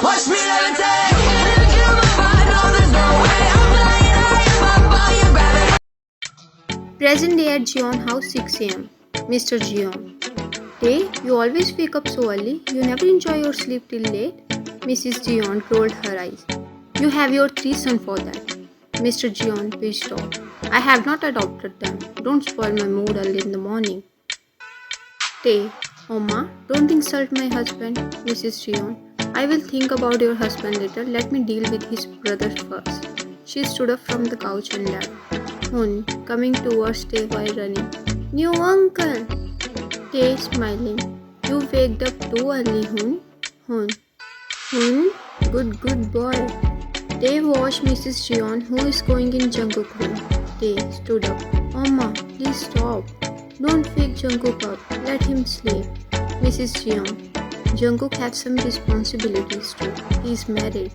Watch me levitate. Feel my vibe, no, there's no way. I'm flying high above your gravity. Present day at Gion house 6 am. Mr. Gion. Day, you always wake up so early. You never enjoy your sleep till late. Mrs. Gion rolled her eyes. You have your 3 sons for that. Mr. Gion, please stop. I have not adopted them. Don't spoil my mood early in the morning. Day, Oma, don't insult my husband. Mrs. Gion, I will think about your husband later. Let me deal with his brothers first. She stood up from the couch and left. Hun, coming towards Tay while running. New uncle! Tay smiling. You waked up too early, Hun. Hun. Hun? Good boy. Tay watched Mrs. Gion, who is going in Jungkook room. Tay stood up. Oma, please stop. Don't wake Jungkook up. Let him sleep. Mrs. Gion. Jungkook has some responsibilities too. He is married.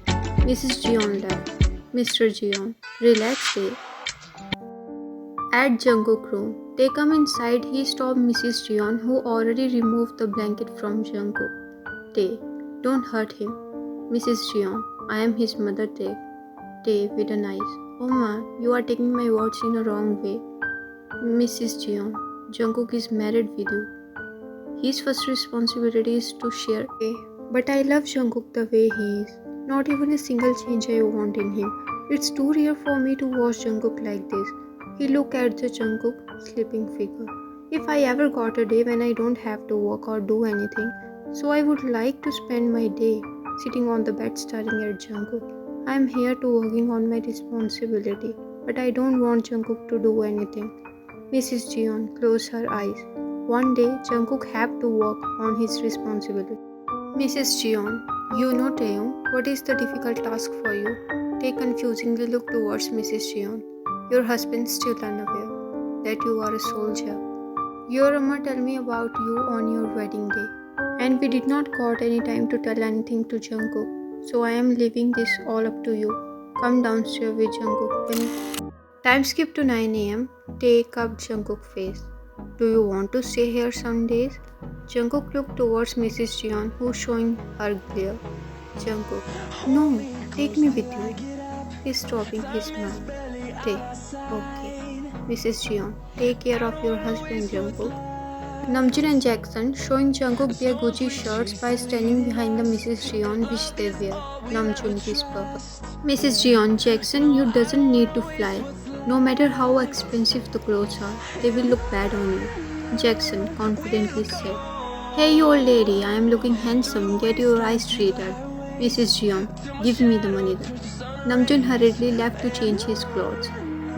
Mrs. Gion left. Mr. Gion. Relax, Tay. At Jungkook room, they come inside. He stopped Mrs. Gion, who already removed the blanket from Jungkook. Tay, don't hurt him. Mrs. Gion, I am his mother, Tay. Tay with an eyes. Oma, you are taking my words in a wrong way. Mrs. Gion, Jungkook is married with you. His first responsibility is to share. Tay, but I love Jungkook the way he is. Not even a single change I want in him. It's too rare for me to watch Jungkook like this. He looked at the Jungkook sleeping figure. If I ever got a day when I don't have to work or do anything, so I would like to spend my day sitting on the bed staring at Jungkook. I am here to working on my responsibility, but I don't want Jungkook to do anything. Mrs. Gion closed her eyes. One day, Jungkook have to work on his responsibility. Mrs. Gion, you know Taeyong, what is the difficult task for you? Tay confusingly looked towards Mrs. Gion. Your husband still unaware that you are a soldier. Your Amma tell me about you on your wedding day, and we did not got any time to tell anything to Jungkook. So I am leaving this all up to you. Come downstairs with Jungkook. Time skip to 9 am. Take up Jungkook's face. Do you want to stay here some days? Jungkook looked towards Mrs. Gion, who showing her glare. Jungkook, no, take me with you. He's stopping his mouth. Tay, okay. Mrs. Gion, take care of your husband, Jungkook. Namjoon and Jackson showing Jungkook their Gucci shirts by standing behind the Mrs. Gion which they wear. Namjoon whispered. Mrs. Gion, Jackson, you doesn't need to fly. No matter how expensive the clothes are, they will look bad on you. Jackson confidently said. Hey old lady, I am looking handsome. Get your eyes treated. Mrs. Gion, give me the money then. Namjoon hurriedly left to change his clothes.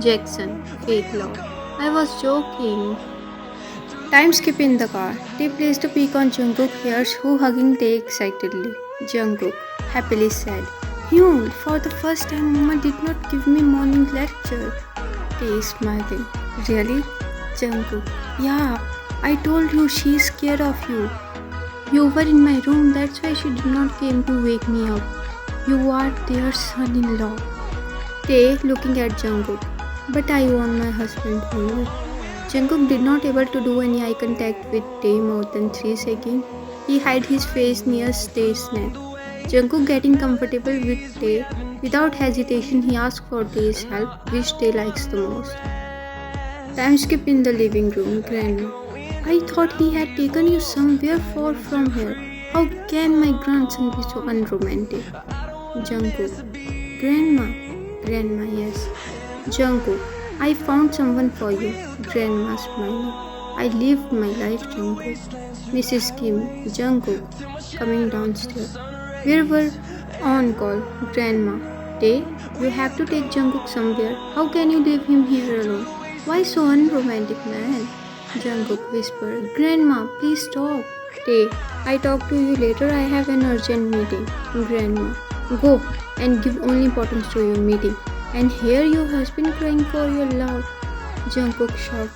Jackson, fake love. I was joking. Time skip in the car. They placed a peek on Jungkook's hairs, who hugging Tay excitedly. Jungkook happily said, Hyun, for the first time Mama did not give me morning lecture. Tay smiling. Really? Jungkook, yeah, I told you she is scared of you. You were in my room, that's why she did not came to wake me up. You are their son-in-law. Tay looking at Jungkook. But I want my husband only. Jungkook did not able to do any eye contact with Tay more than 3 seconds. He hid his face near Tay's neck. Jungkook getting comfortable with Tay. Without hesitation, he asked for Tay's help, which Tay likes the most. Time skip in the living room. Grandma, I thought he had taken you somewhere far from here. How can my grandson be so unromantic? Jungkook, Grandma, yes. Jungkook, I found someone for you. Grandma smiling. I lived my life, Jungkook. Mrs. Kim, Jungkook, coming downstairs. We were on call. Grandma, Tay, you have to take Jungkook somewhere. How can you leave him here alone? Why so unromantic, man? Jungkook whispered. Grandma, please stop. Tay, I talk to you later. I have an urgent meeting. Grandma, go and give only importance to your meeting. And hear your husband crying for your love. Jungkook shouted.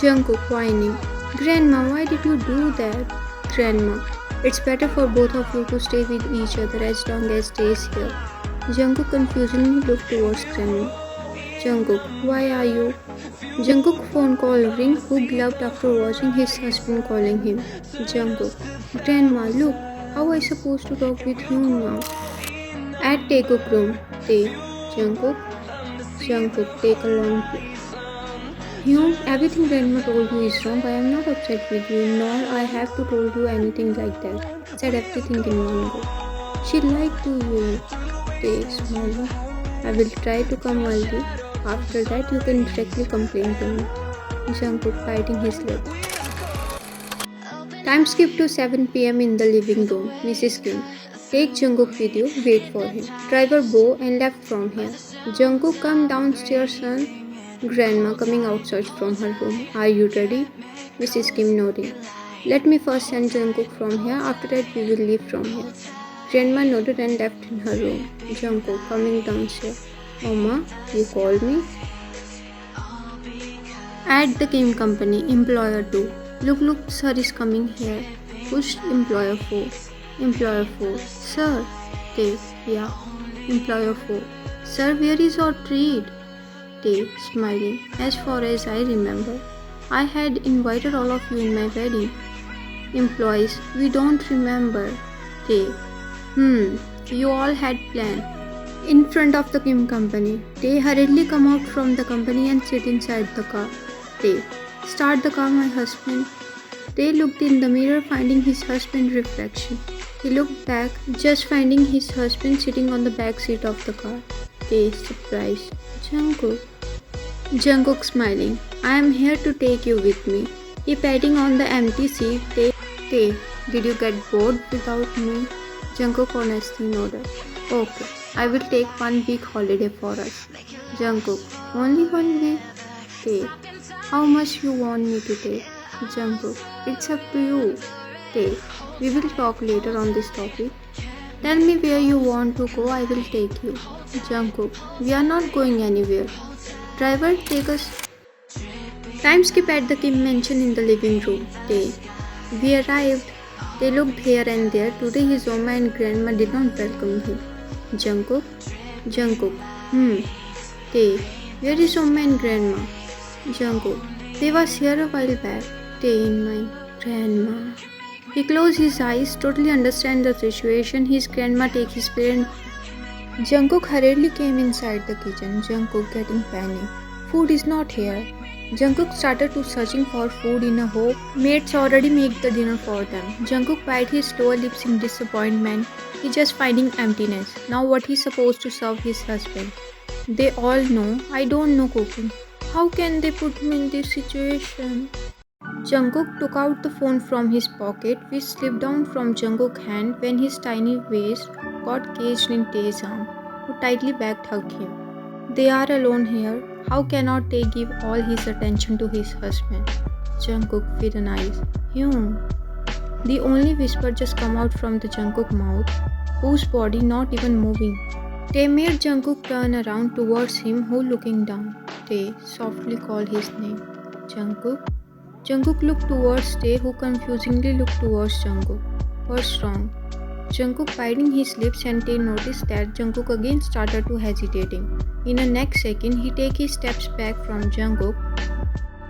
Jungkook whining. Grandma, why did you do that? Grandma, it's better for both of you to stay with each other as long as Tay is here. Jungkook confusingly looked towards Grandma. Jungkook, why are you? Jungkook phone call ring, who gloved after watching his husband calling him. Jungkook, Grandma, look, how I supposed to talk with you now? At Taekook room, Tae, Jungkook, take a long breath. Hyun, everything Grandma told you is wrong. I am not upset with you, nor I have to told you anything like that. Said everything in one go. She lied to you. Tae, smiling. I will try to come early. After that, you can directly complain to me. Jungkook biting his lip. Time skip to 7 p.m. in the living room. Mrs. Kim. Take Jungkook with you, wait for him. Driver Bo and left from here. Jungkook, come downstairs, son. Grandma coming outside from her room. Are you ready? Mrs. Kim nodding. Let me first send Jungkook from here. After that, we will leave from here. Grandma nodded and left in her room. Jungkook coming downstairs. Mama, you called me? At the Kim company, employer 2. Look, sir is coming here. Pushed employer 4. Employer 4. Sir. Tae. Yeah. Employer 4. Sir, where is your treat? Tae, smiling. As far as I remember, I had invited all of you in my wedding. Employees, we don't remember. Tae. You all had planned. In front of the Kim company, Tae hurriedly come out from the company and sit inside the car. Tae, start the car, my husband. Tae looked in the mirror, finding his husband's reflection. He looked back, just finding his husband sitting on the back seat of the car. Tae, surprised. Jungkook smiling. I am here to take you with me. He patting on the empty seat. Tae, did you get bored without me? Jungkook honestly nodded. Okay, I will take 1 week holiday for us. Jungkook, only 1 week? Tae, how much you want me to take? Jungkook, it's up to you. Tae, we will talk later on this topic. Tell me where you want to go, I will take you. Jungkook, we are not going anywhere. Driver, take us. Time skip at the Kim mansion in the living room. Tae, we arrived. They looked here and there. Today his Oma and Grandma did not welcome him. Jungkook, Tae, where is Oma and Grandma? Jungkook, they was here a while back. Tae in mind, Grandma. He closed his eyes, totally understand the situation. His grandma take his parent. Jungkook hurriedly came inside the kitchen. Jungkook getting panic. Food is not here. Jungkook started to searching for food in a hope mates already make the dinner for them. Jungkook bite his lower lips in disappointment. He just finding emptiness. Now what he's supposed to serve his husband? They all know I don't know cooking. How can they put me in this situation? Jungkook took out the phone from his pocket, which slipped down from Jungkook's hand when his tiny waist got caged in Tae's arm, who tightly backed hugged him. They are alone here. How cannot Tae give all his attention to his husband? Jungkook with an eyes. The only whisper just come out from the Jungkook mouth, whose body not even moving. Tae made Jungkook turn around towards him, who looking down. Tae softly called his name. Jungkook. Jungkook looked towards Tae, who confusingly looked towards Jungkook. What's wrong? Jungkook biting his lips, and Tae noticed that Jungkook again started to hesitating. In the next second, he take his steps back from Jungkook.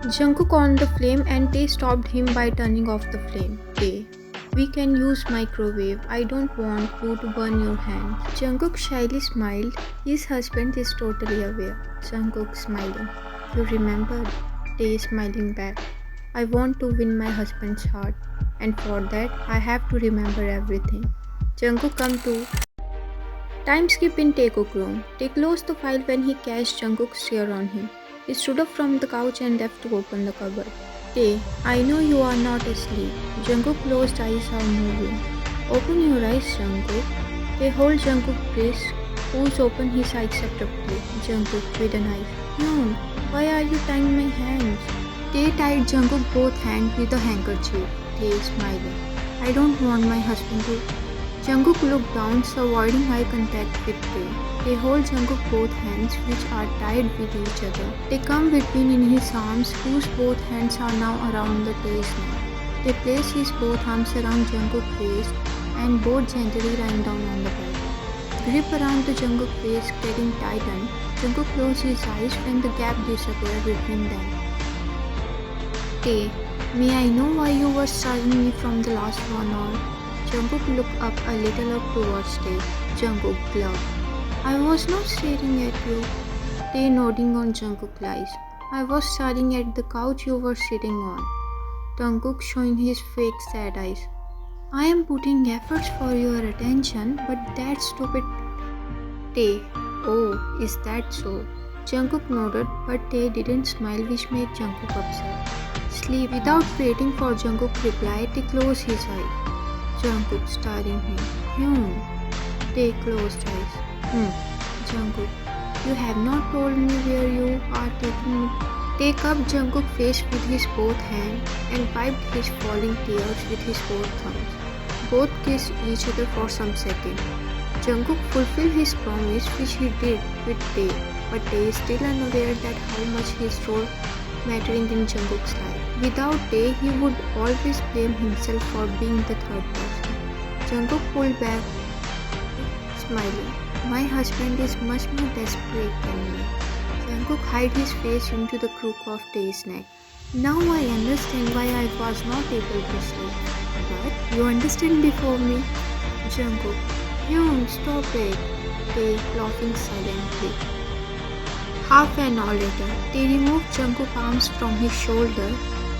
Jungkook on the flame, and Tae stopped him by turning off the flame. Tae, we can use microwave. I don't want you to burn your hands. Jungkook shyly smiled. His husband is totally aware. Jungkook smiling. You remembered? Tae smiling back. I want to win my husband's heart, and for that I have to remember everything. Jungkook come to. Time skip in Taekook room. Tae closed the file when he catched Jungkook's stare on him. He stood up from the couch and left to open the cupboard. Tae, I know you are not asleep. Jungkook's closed eyes are moving. Open your eyes, Jungkook. Tae hold Jungkook's wrist, who's open his eyes abruptly. Jungkook with a knife. No, why are you tying my hands? Tae tied Jungkook both hands with a handkerchief. Tae smiling. I don't want my husband to. Jungkook looked down, avoiding eye contact with Tae. They hold Jungkook both hands, which are tied with each other. They come between in his arms, whose both hands are now around the Tae's neck. They place his both arms around Jungkook's waist and both gently lying down on the bed. Grip around the Jungkook waist getting tightened. Jungkook closed his eyes when the gap disappeared between them. Tae, may I know why you were staring me from the last 1 hour? Jungkook looked up a little up towards Tae. Jungkook glowered. I was not staring at you. Tae nodding on Jungkook's eyes. I was staring at the couch you were sitting on. Jungkook showing his fake sad eyes. I am putting efforts for your attention, but that stupid... Tae, oh, is that so? Jungkook nodded, but Tae didn't smile, which made Jungkook upset. Sleep. Without waiting for Jungkook to reply, Tae closed his eyes. Jungkook staring him. Tae closed eyes. Jungkook, you have not told me where you are taking me. Tae cupped Jungkook's face with his both hands and wiped his falling tears with his both thumbs. Both kissed each other for some seconds. Jungkook fulfilled his promise, which he did with Tae, but Tae is still unaware that how much his role mattering in Jungkook's life. Without Tae, he would always blame himself for being the third person. Jungkook pulled back, smiling. My husband is much more desperate than me. Jungkook hid his face into the crook of Tae's neck. Now I understand why I was not able to sleep. But you understand before me. Jungkook, stop it. Tae laughing silently. Half an hour later, Tae removed Jungkook's arms from his shoulder.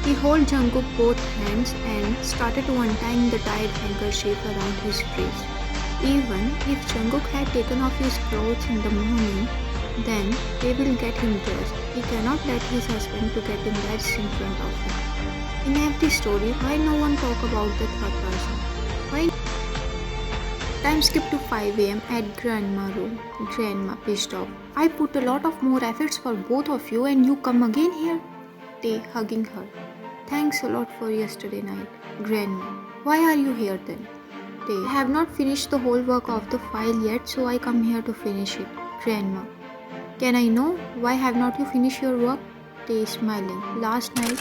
He held Jungkook both hands and started untying the tied handkerchief around his wrist. Even if Jungkook had taken off his clothes in the morning, then they will get him dressed. He cannot let his husband to get embarrassed in front of him. In every story, why no one talk about the third person? Why? Time skip to 5 AM at Grandma's room. Grandma pissed off. I put a lot of more efforts for both of you and you come again here? Tae hugging her. Thanks a lot for yesterday night. Grandma, why are you here then? Tae, I have not finished the whole work of the file yet, so I come here to finish it. Grandma, can I know why have not you finished your work? Tae smiling. Last night.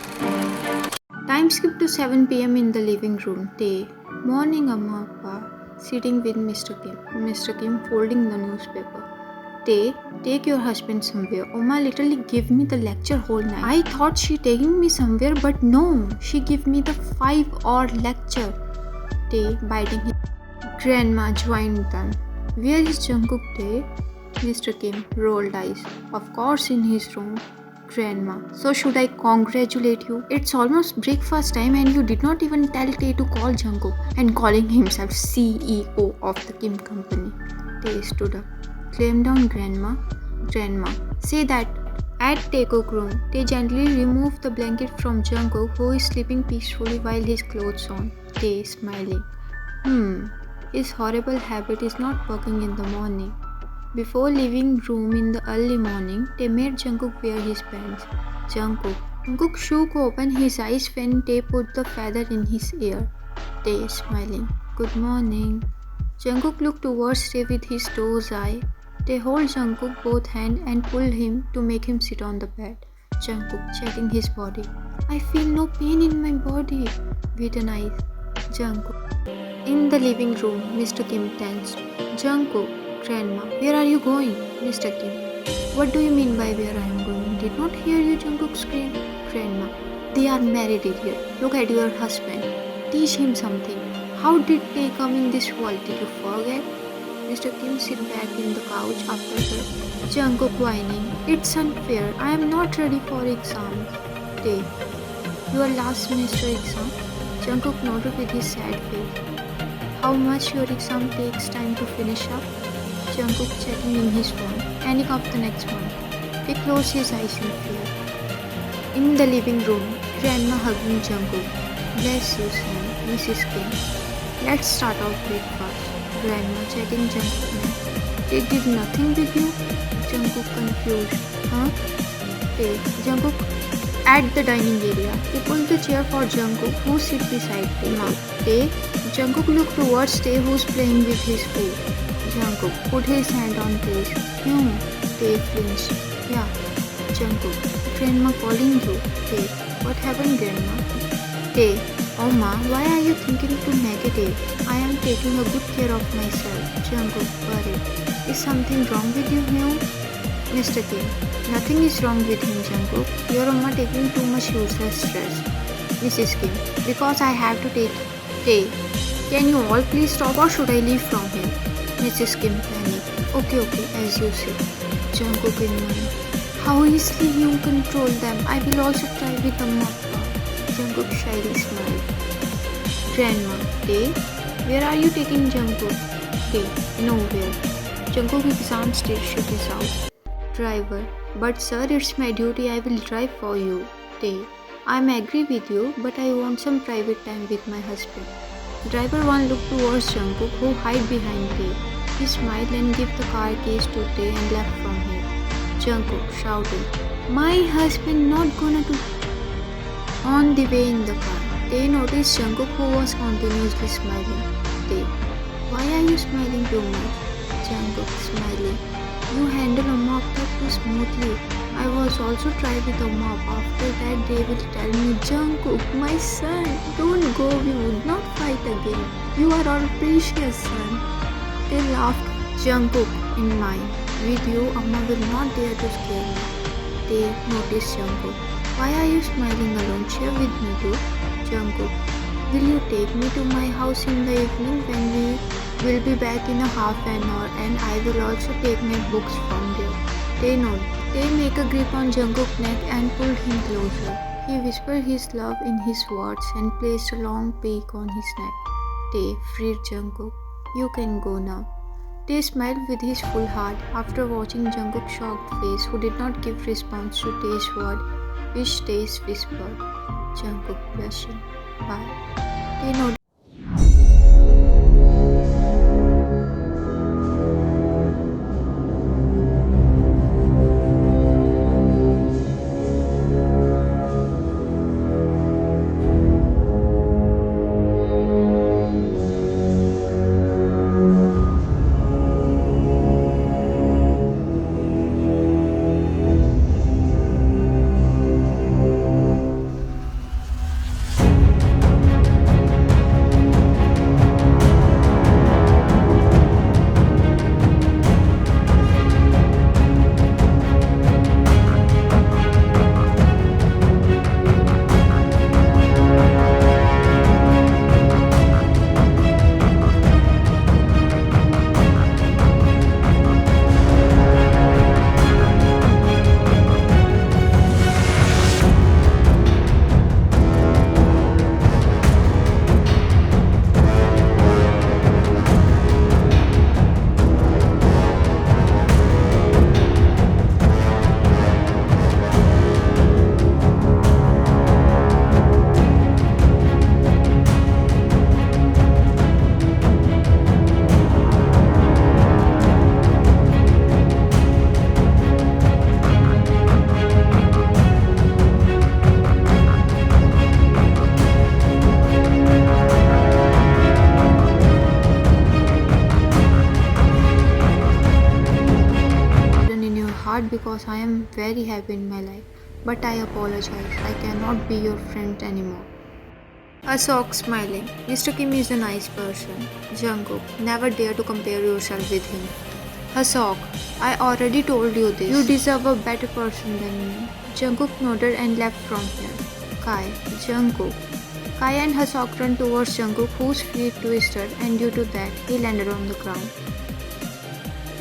Time skip to 7 PM in the living room. Tae, morning Amma Appa. Sitting with Mr. Kim. Mr. Kim folding the newspaper. Tae, take your husband somewhere. Oma literally gave me the lecture whole night. I thought she taking me somewhere, but no. She gave me the 5-hour lecture. Tae biting his... Grandma joined them. Where is Jungkook, Tae? Mr. Kim rolled eyes. Of course in his room. Grandma, so should I congratulate you? It's almost breakfast time and you did not even tell Tae to call Jungkook and calling himself CEO of the Kim company. Tae stood up. Calm down, Grandma. Grandma, say that. At Taekook's room, Tae gently removed the blanket from Jungkook, who is sleeping peacefully while his clothes on. Tae smiling. His horrible habit is not working in the morning. Before leaving room in the early morning, Tae made Jungkook wear his pants. Jungkook shook open his eyes when Tae put the feather in his ear. Tae smiling. Good morning. Jungkook looked towards Tae with his doe's eye. Tae held Jungkook both hands and pulled him to make him sit on the bed. Jungkook checking his body. I feel no pain in my body. With an eye. Jungkook. In the living room, Mr. Kim tensed. Jungkook. Grandma, where are you going? Mr. Kim. What do you mean by where I am going? Did not hear you, Jungkook scream. Grandma, they are married, idiot. Look at your husband. Teach him something. How did they come in this world? Did you forget? Mr. Kim sit back in the couch after her. Jungkook whining. It's unfair. I am not ready for exams. Tae, your last semester exam? Jungkook nodded with his sad face. How much your exam takes time to finish up? Jungkook checking in his phone. Panic of the next month. He closed his eyes in fear. In the living room, Grandma hugging Jungkook. Bless you, son, Mrs. Kim. Let's start our breakfast. Grandma checking Jungkook. They did nothing with you? Jungkook confused. Huh? Hey, Jungkook. At the dining area, he pulled the chair for Jungkook, who sit beside him. Tae, Jungkook looked towards Tae, who's playing with his food. Jungkook put his hand on Tae's. Tae flinched. Yeah, Jungkook. Grandma calling you. Tae, what happened, Grandma? Tae, Oma, why are you thinking too negative? I am taking a good care of myself. Jungkook worried. Is something wrong with you, Hyun? Mr. Kim, nothing is wrong with him, Jungkook. Your Amma taking too much useless stress. Mrs. Kim, because I have to take. Hey, can you all please stop or should I leave from here? Mrs. Kim panic. Okay, as you say. Jungkook in mind. How easily you control them. I will also try with Amma. Jungkook shyly smiled. Grandma, Day, where are you taking Jungkook? Day, nowhere. Jungkook exam station is out. Driver, but sir, it's my duty. I will drive for you. Day, I'm agree with you, but I want some private time with my husband. Driver 1 looked towards Jungkook, who hid behind Day. He smiled and gave the car keys to Day and left from here. Jungkook shouting, "My husband not gonna do." On the way in the car, Day noticed Jungkook, who was continuously smiling. Day, why are you smiling too much? Jungkook smiling. You handle a mop too smoothly. I was also tried with a mop. After that, they will tell me, Jungkook, my son, don't go. We would not fight again. You are our precious son. They laughed. Jungkook in mind. With you, Amma will not dare to scare me. They noticed Jungkook. Why are you smiling alone? Share with me too. Jungkook, will you take me to my house in the evening when we will be back in a half an hour, and I will also take my books from there. They nod. They make a grip on Jungkook's neck and pulled him closer. He whispered his love in his words and placed a long peak on his neck. They freed Jungkook. You can go now. They smiled with his full heart after watching Jungkook's shocked face, who did not give response to Tae's word, which Tae whispered. Jungkook blushing. Bye. They nodded. Because I am very happy in my life, but I apologize. I cannot be your friend anymore. Asok smiling. Mr. Kim is a nice person. Jungkook, never dare to compare yourself with him. Asok, I already told you this. You deserve a better person than me. Jungkook nodded and left from here. Kai, Jungkook. Kai and Asok ran towards Jungkook, whose feet twisted, and due to that, he landed on the ground.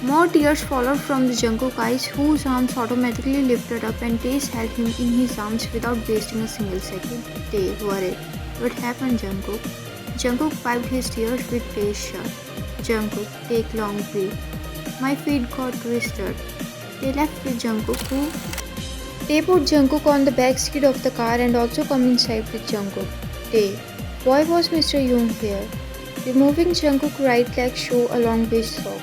More tears followed from the Jungkook eyes, whose arms automatically lifted up, and Tae held him in his arms without wasting a single second. Tae worried. What happened, Jungkook? Jungkook wiped his tears with Tae's shirt. Jungkook, take long breath. My feet got twisted. They left with Jungkook, who Tae put Jungkook on the back seat of the car and also come inside with Jungkook. Tae, why was Mr. Yoon here? Removing Jungkook's right leg shoe along with socks.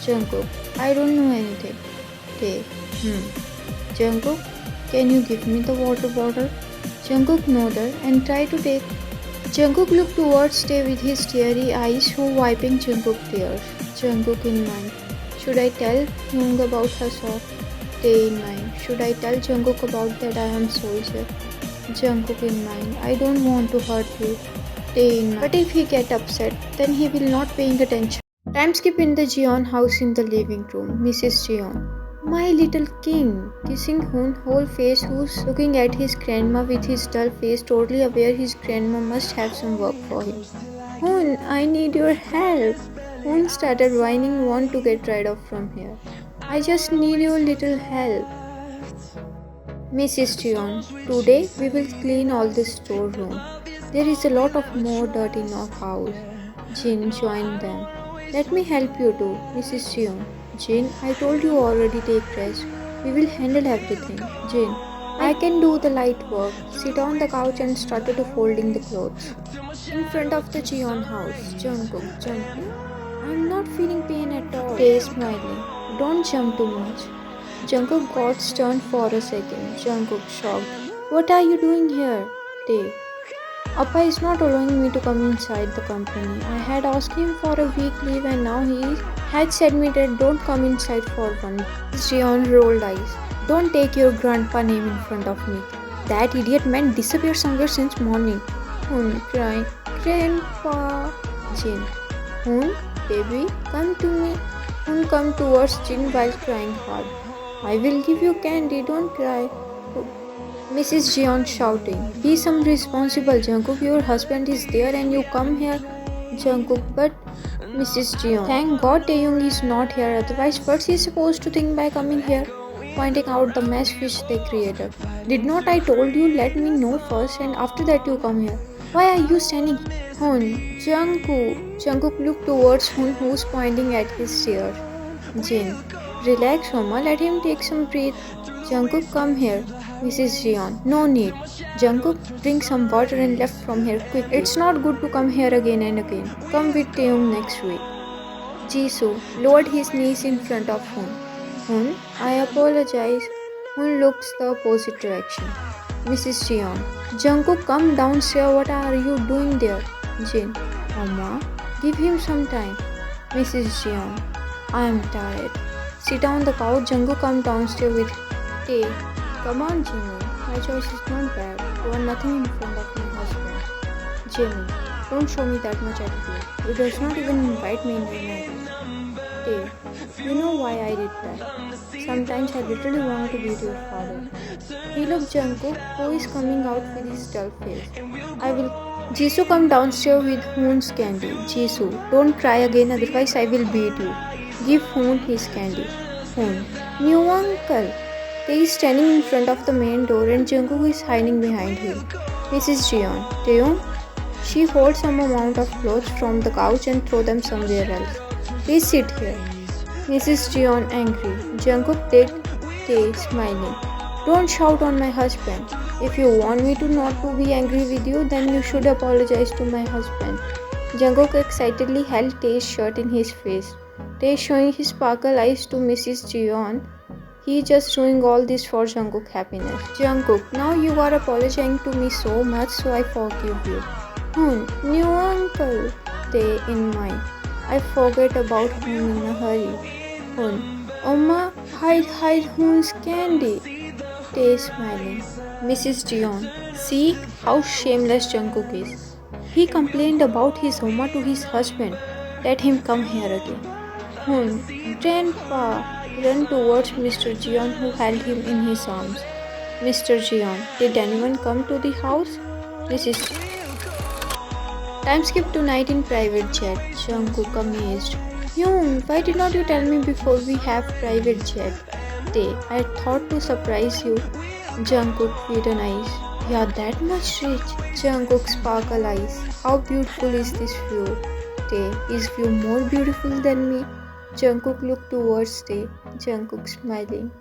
Jungkook, I don't know anything. Tae, Jungkook, can you give me the water bottle? Jungkook nodded and tried to take. Jungkook looked towards Tae with his teary eyes, who wiping Jungkook's tears. Jungkook in mind. Should I tell Young about Hasok? Tae in mind. Should I tell Jungkook about that I am soldier? Jungkook in mind. I don't want to hurt you. Tae in mind. But if he get upset, then he will not paying attention. Time skip in the Jeon house in the living room. Mrs. Jeon. My little king, kissing Hoon whole face who's looking at his grandma with his dull face, totally aware his grandma must have some work for him. Hoon, I need your help. Hoon started whining, want to get rid of from here. I just need your little help. Mrs. Tion, today we will clean all this storeroom. There is a lot of more dirt in our house. Jin joined them. Let me help you too, Mrs. Tion. Jin, I told you already take rest. We will handle everything. Jin, I can do the light work. Sit on the couch and started to folding the clothes. In front of the Cheon house, Jungkook, I'm not feeling pain at all. Tae smiling. Don't jump too much. Jungkook got stunned for a second. Jungkook shocked. What are you doing here? Tae. Appa is not allowing me to come inside the company. I had asked him for a week leave and now he had said me that don't come inside for one. Jeon rolled eyes. Don't take your grandpa name in front of me. That idiot man disappeared somewhere since morning. Hoon crying. Grandpa. Jin. Hoon, baby, come to me. Hoon come towards Jin while crying hard. I will give you candy, don't cry. Mrs. Jeon shouting. Be some responsible, Jungkook. Your husband is there and you come here. Jungkook, but Mrs. Jeon. Thank God Taeyong is not here, otherwise what's he supposed to think by coming here? Pointing out the mess which they created. Did not I told you let me know first and after that you come here? Why are you standing here? Hoon, Jungkook. Jungkook looked towards Hoon who's pointing at his chair. Jin. Relax, Mama. Let him take some breath. Jungkook, come here. Mrs. Jeon. No need. Jungkook, drink some water and left from here quick. It's not good to come here again and again. Come with Taeyong next week. Jisoo lowered his knees in front of Hoon. Hoon, I apologize. Hoon looks the opposite direction. Mrs. Jeon. Jungkook, come downstairs. What are you doing there? Jin. Mama, give him some time. Mrs. Jeon. I am tired. Sit on the couch. Jungkook, come downstairs with Tae. Come on, Jimmy. My choice is not bad. You are nothing in front of my husband. Jimmy, don't show me that much attitude. You does not even invite me in your marriage. Tae, you know why I did that. Sometimes I literally want to be your father. He looked Jungkook, who is coming out with his dull face. I will. Jisoo, come downstairs with Hoon's candy. Jisoo, don't try again, otherwise I will beat you. Give Hoon his candy. Hoon, new uncle. Tae is standing in front of the main door and Jungkook is hiding behind him. Mrs. Jeon. Taeyong? She holds some amount of clothes from the couch and throw them somewhere else. Please sit here. Mrs. Jeon angry. Jungkook did. Tae smiling. Don't shout on my husband. If you want me to not to be angry with you, then you should apologize to my husband. Jungkook excitedly held Tae's shirt in his face. Tae showing his sparkle eyes to Mrs. Jeon. He just doing all this for Jungkook happiness. Jungkook, now you are apologizing to me so much, so I forgive you. Hoon, new uncle. Tae in mind. I forget about Hoon in a hurry. Hoon, Oma, hide Hoon's candy. Tae smiling. Mrs. Jeon, see how shameless Jungkook is. He complained about his Oma to his husband. Let him come here again. Hoon, Grandpa. Ran towards Mr. Jeon who held him in his arms. Mr. Jeon, did anyone come to the house? Mrs. Time skip tonight in private jet. Jungkook amazed. Yoon, why did not you tell me before we have private jet? Tae, I thought to surprise you. Jungkook hidden eyes. Yeah, that much rich. Jungkook sparkle eyes. How beautiful is this view? Tae, is view more beautiful than me? Jungkook looked towards Tae. Jungkook smiling.